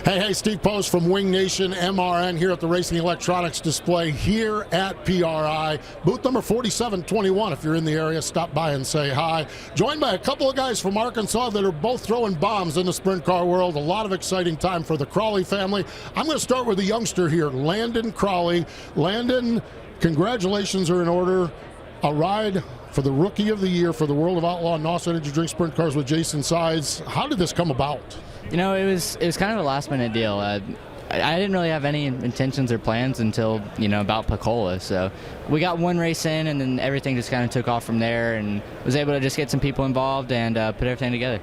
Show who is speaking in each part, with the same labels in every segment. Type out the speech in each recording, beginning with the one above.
Speaker 1: Hey, Steve Post from Wing Nation MRN here at the Racing Electronics display here at PRI. Booth number 4721. If you're in the area, stop by and say hi. Joined by a couple of guys from Arkansas that are both throwing bombs in the sprint car world. A lot of exciting time for the Crawley family. I'm going to start with a youngster here, Landon Crawley. Landon, congratulations are in order. A ride for the Rookie of the Year for the World of Outlaw NOS Energy Drink Sprint Cars with Jason Sides. How did this come about?
Speaker 2: You know, it was kind of a last-minute deal. I didn't really have any intentions or plans until, about Pensacola. So we got one race in, and then everything just kind of took off from there, and was able to just get some people involved and put everything together.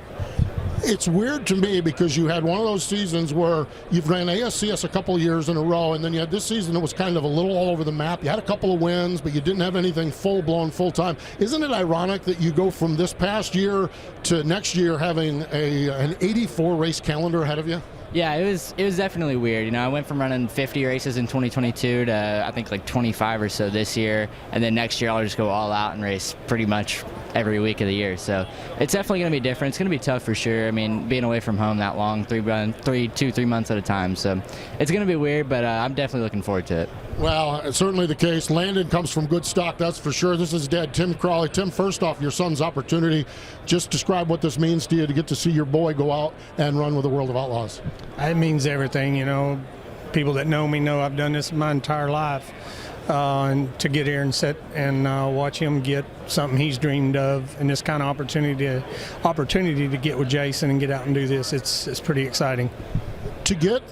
Speaker 1: It's weird to me because you had one of those seasons where you've ran ASCS a couple of years in a row, and then you had this season that was kind of a little all over the map. You had a couple of wins, but you didn't have anything full-blown, full-time. Isn't it ironic that you go from this past year to next year having an 84-race calendar ahead of you?
Speaker 2: Yeah, it was definitely weird. I went from running 50 races in 2022 to I think like 25 or so this year, and then next year I'll just go all out and race pretty much every week of the year. So it's definitely going to be different. It's going to be tough for sure. I mean, being away from home that long, 3 months at a time. So it's going to be weird, but I'm definitely looking forward to it.
Speaker 1: Well, it's certainly the case. Landon comes from good stock, that's for sure. This is Dad, Tim Crawley. Tim, first off, your son's opportunity. Just describe what this means to you to get to see your boy go out and run with the World of Outlaws.
Speaker 3: It means everything, People that know me know I've done this my entire life. And to get here and sit and watch him get something he's dreamed of, and this kind of opportunity to get with Jason and get out and do this, it's pretty exciting.
Speaker 1: To get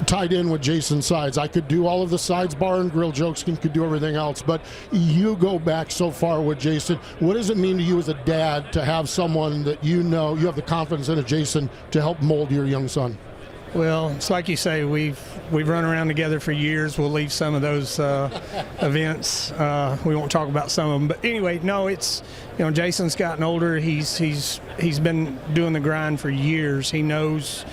Speaker 1: tied in with Jason Sides, I could do all of the Sides bar and grill jokes and could do everything else, but you go back so far with Jason. What does it mean to you as a dad to have someone that you have the confidence in, Jason, to help mold your young son?
Speaker 3: Well, it's like you say, we've run around together for years. We'll leave some of those events. We won't talk about some of them, but anyway, no, it's Jason's gotten older. He's been doing the grind for years. He knows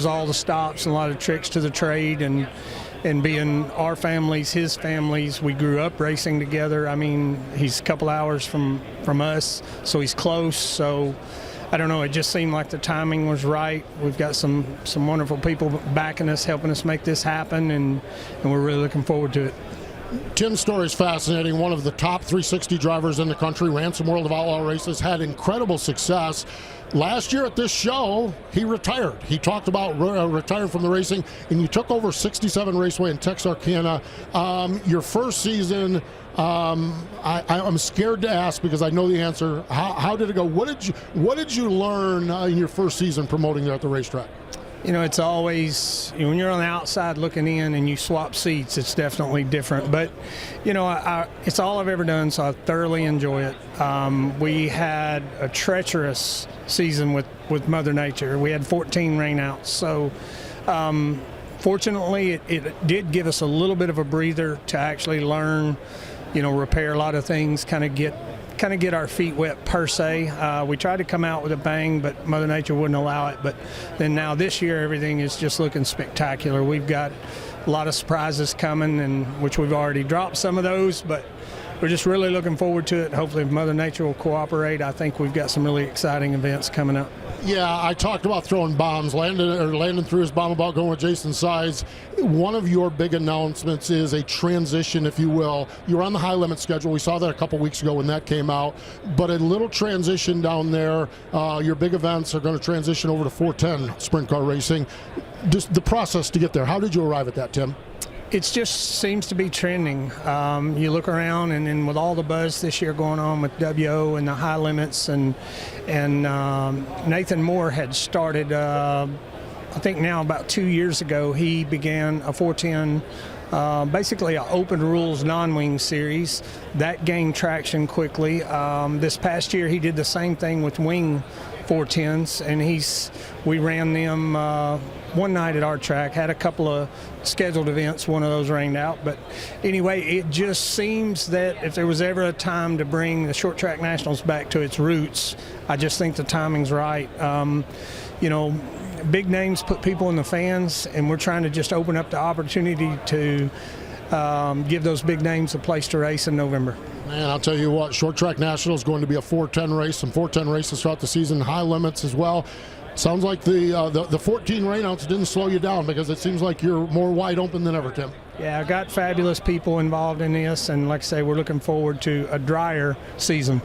Speaker 3: all the stops and a lot of tricks to the trade, and being our families, his families, we grew up racing together. I mean, he's a couple hours from us, so he's close. So I don't know, it just seemed like the timing was right. We've got some wonderful people backing us, helping us make this happen, and we're really looking forward to it.
Speaker 1: Tim's story is fascinating. One of the top 360 drivers in the country, ran some World of Outlaw races, had incredible success. Last year at this show, he retired. He talked about retiring from the racing, and you took over 67 Raceway in Texarkana. Your first season, I'm scared to ask because I know the answer. How did it go? What did you learn in your first season promoting there at the racetrack?
Speaker 3: It's always, when you're on the outside looking in and you swap seats, it's definitely different. But, it's all I've ever done, so I thoroughly enjoy it. We had a treacherous season with Mother Nature. We had 14 rainouts. So, fortunately, it did give us a little bit of a breather to actually learn, repair a lot of things, kind of get our feet wet per se. We tried to come out with a bang, but Mother Nature wouldn't allow it. But then now this year, everything is just looking spectacular. We've got a lot of surprises coming, and which we've already dropped some of those, but we're just really looking forward to it. Hopefully, if Mother Nature will cooperate, I think we've got some really exciting events coming up.
Speaker 1: Yeah, I talked about throwing bombs. Landon threw his bomb about going with Jason Sides. One of your big announcements is a transition, if you will. You're on the high limit schedule. We saw that a couple weeks ago when that came out. But a little transition down there. Your big events are going to transition over to 410 sprint car racing. Just the process to get there. How did you arrive at that, Tim?
Speaker 3: It just seems to be trending. You look around, and then with all the buzz this year going on with WO and the high limits, and Nathan Moore had started, I think now about 2 years ago, he began a 410, basically an open rules non-wing series. That gained traction quickly. This past year, he did the same thing with wing 410s, and we ran them one night at our track, had a couple of scheduled events, one of those rained out. But anyway, it just seems that if there was ever a time to bring the short track nationals back to its roots, I just think the timing's right. Big names put people in the fans, and we're trying to just open up the opportunity to give those big names a place to race in November.
Speaker 1: Man, I'll tell you what, Short Track National is going to be a 410 race, some 410 races throughout the season, high limits as well. Sounds like the 14 rainouts didn't slow you down, because it seems like you're more wide open than ever, Tim.
Speaker 3: Yeah, I got fabulous people involved in this, and like I say, we're looking forward to a drier season.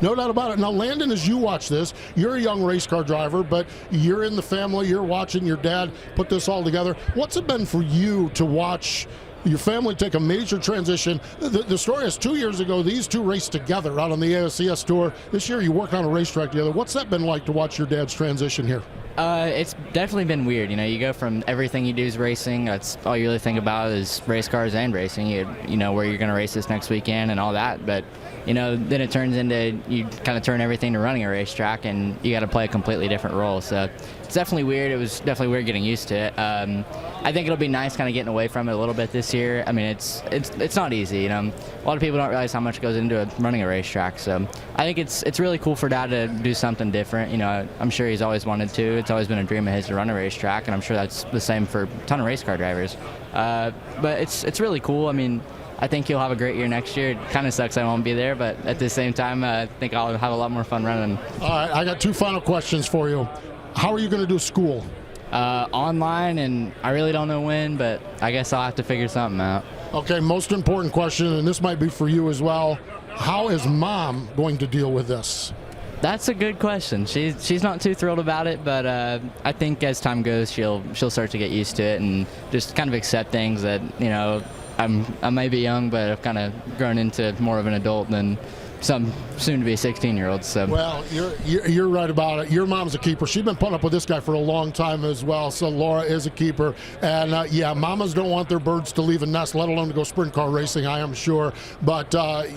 Speaker 1: No doubt about it. Now, Landon, as you watch this, you're a young race car driver, but you're in the family, you're watching your dad put this all together. What's it been for you to watch your family take a major transition? The story is 2 years ago, these two raced together out on the ASCS Tour. This year you work on a racetrack together. What's that been like to watch your dad's transition here?
Speaker 2: It's definitely been weird. You know, you go from everything you do is racing. That's all you really think about is race cars and racing. You know where you're going to race this next weekend and all that. But, you know, then it turns into you kind of turn everything to running a racetrack, and you got to play a completely different role. So it's definitely weird. It was definitely weird getting used to it. I think it'll be nice kind of getting away from it a little bit this year. I mean, it's not easy. You know, a lot of people don't realize how much goes into running a racetrack. So I think it's really cool for Dad to do something different. You know, I'm sure he's always wanted to. It's always been a dream of his to run a racetrack, and I'm sure that's the same for a ton of race car drivers. But it's really cool. I mean, I think he'll have a great year next year. It kind of sucks I won't be there, but at the same time, I think I'll have a lot more fun running.
Speaker 1: All right, I got two final questions for you. How are you going to do school?
Speaker 2: Online, and I really don't know when, but I guess I'll have to figure something out.
Speaker 1: Okay, most important question, and this might be for you as well. How is Mom going to deal with this?
Speaker 2: That's a good question. She's not too thrilled about it, but I think as time goes, she'll start to get used to it and just kind of accept things that, you know, I may be young, but I've kind of grown into more of an adult than some soon-to-be 16-year-olds. So.
Speaker 1: Well, you're right about it. Your mom's a keeper. She's been putting up with this guy for a long time as well. So Laura is a keeper, and yeah, mamas don't want their birds to leave a nest, let alone to go sprint car racing, I am sure. But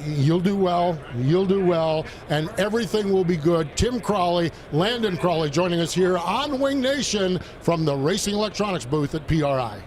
Speaker 1: you'll do well. You'll do well, and everything will be good. Tim Crawley, Landon Crawley, joining us here on Wing Nation from the Racing Electronics booth at PRI.